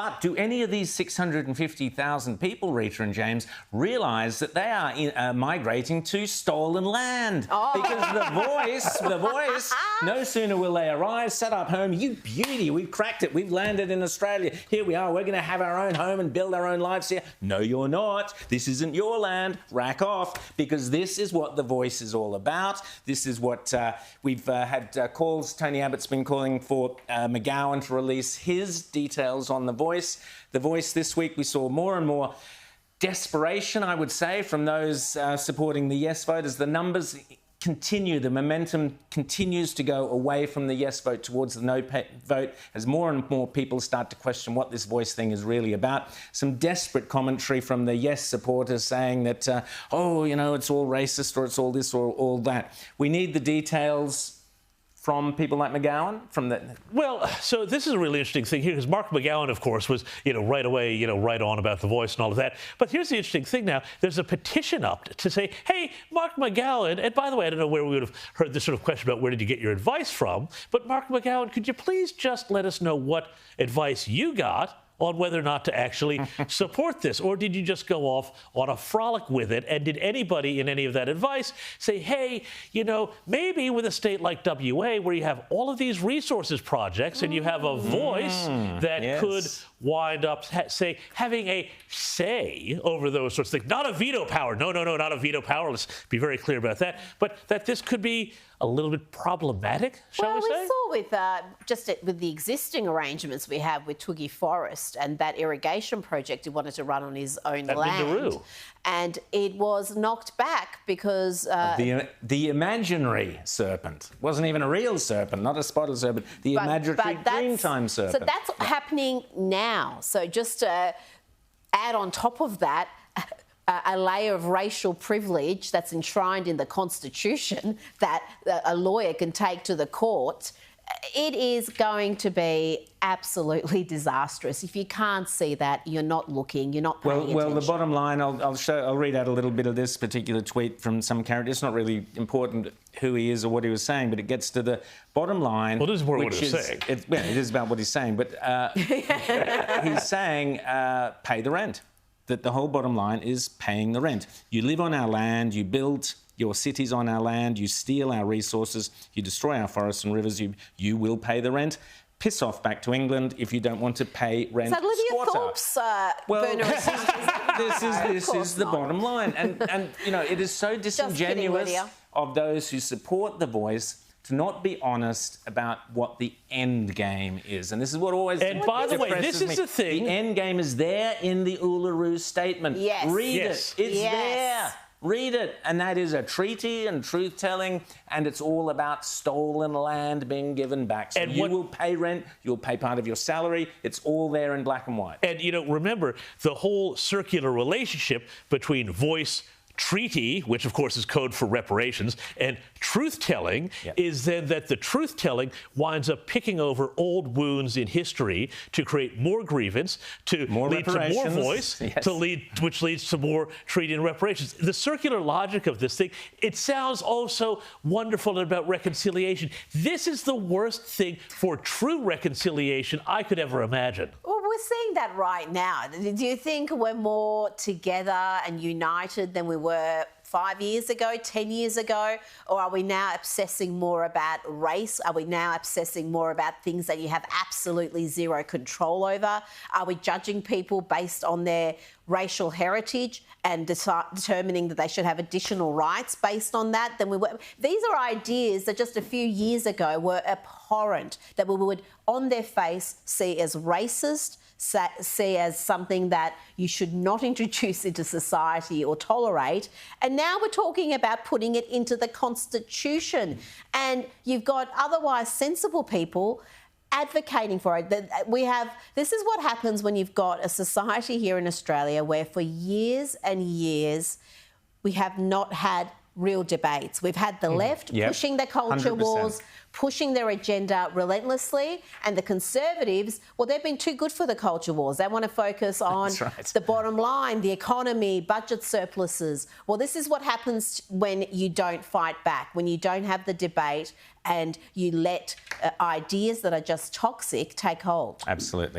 But do any of these 650,000 people, Rita and James, realise that they are migrating to stolen land? Because the voice, no sooner will they arrive, set up home, you beauty, we've cracked it, we've landed in Australia, here we are, we're going to have our own home and build our own lives here. No, you're not. This isn't your land. Rack off, because this is what the voice is all about. This is what we've had calls. Tony Abbott's been calling for McGowan to release his details on the voice. The voice this week, we saw more and more desperation, I would say, from those supporting the yes vote as the numbers continue, the momentum continues to go away from the yes vote towards the no vote as more and more people start to question what this voice thing is really about. Some desperate commentary from the yes supporters saying that, oh, you know, it's all racist or it's all this or all that. We need the details from people like McGowan, from the... Well, so this is a really interesting thing here, because Mark McGowan, of course, was, right away, right on about the voice and all of that. But here's the interesting thing now. There's a petition up to say, hey, Mark McGowan, and by the way, I don't know where we would have heard this sort of question about where did you get your advice from, but Mark McGowan, could you please just let us know what advice you got on whether or not to actually support this? Or did you just go off on a frolic with it? And did anybody in any of that advice say, hey, maybe with a state like WA, where you have all of these resources projects and you have a voice that could wind up, having a say over those sorts of things. Not a veto power. No, not a veto power. Let's be very clear about that. But that this could be a little bit problematic, shall we say? Well, we saw with the existing arrangements we have with Twiggy Forrest and that irrigation project he wanted to run on his own land. And it was knocked back because... the imaginary serpent. It wasn't even a real serpent, not a spotted serpent. The imaginary dreamtime serpent. So that's happening now. So just to add on top of that, a layer of racial privilege that's enshrined in the Constitution that a lawyer can take to the court, it is going to be absolutely disastrous. If you can't see that, you're not looking, you're not paying attention. Well, the bottom line, I'll read out a little bit of this particular tweet from some character. It's not really important who he is or what he was saying, but it gets to the bottom line. Well, this is more what he was saying. It is about what he's saying, but he's saying pay the rent. That the whole bottom line is paying the rent. You live on our land, you build your cities on our land, you steal our resources, you destroy our forests and rivers, you will pay the rent. Piss off back to England if you don't want to pay rent. Is that Lydia Thorpe's burner? This is the bottom line. And it is so disingenuous of those who support the voice to not be honest about what the end game is. And this is what always And by the way, this is the thing. The end game is there in the Uluru Statement. Yes. Read it. It's there. Read it. And that is a treaty and truth-telling, and it's all about stolen land being given back. So you will pay rent, you'll pay part of your salary. It's all there in black and white. And, remember, the whole circular relationship between voice, treaty, which of course is code for reparations, and truth-telling is then that the truth-telling winds up picking over old wounds in history to create more grievance, to lead to more voice, which leads to more treaty and reparations. The circular logic of this thing, it sounds also wonderful about reconciliation. This is the worst thing for true reconciliation I could ever imagine. Well, we're seeing that right now. Do you think we're more together and united than we were 5 years ago, 10 years ago? Or are we now obsessing more about race? Are we now obsessing more about things that you have absolutely zero control over? Are we judging people based on their racial heritage and determining that they should have additional rights based on that? These are ideas that just a few years ago were abhorrent, that we would on their face see as racist, see as something that you should not introduce into society or tolerate. And now we're talking about putting it into the Constitution. And you've got otherwise sensible people advocating for it. This is what happens when you've got a society here in Australia where for years and years we have not had real debates. We've had the left pushing their culture 100%. wars, pushing their agenda relentlessly, and the Conservatives, well, they've been too good for the culture wars. They want to focus on the bottom line, the economy, budget surpluses. Well, this is what happens when you don't fight back, when you don't have the debate and you let ideas that are just toxic take hold. Absolutely.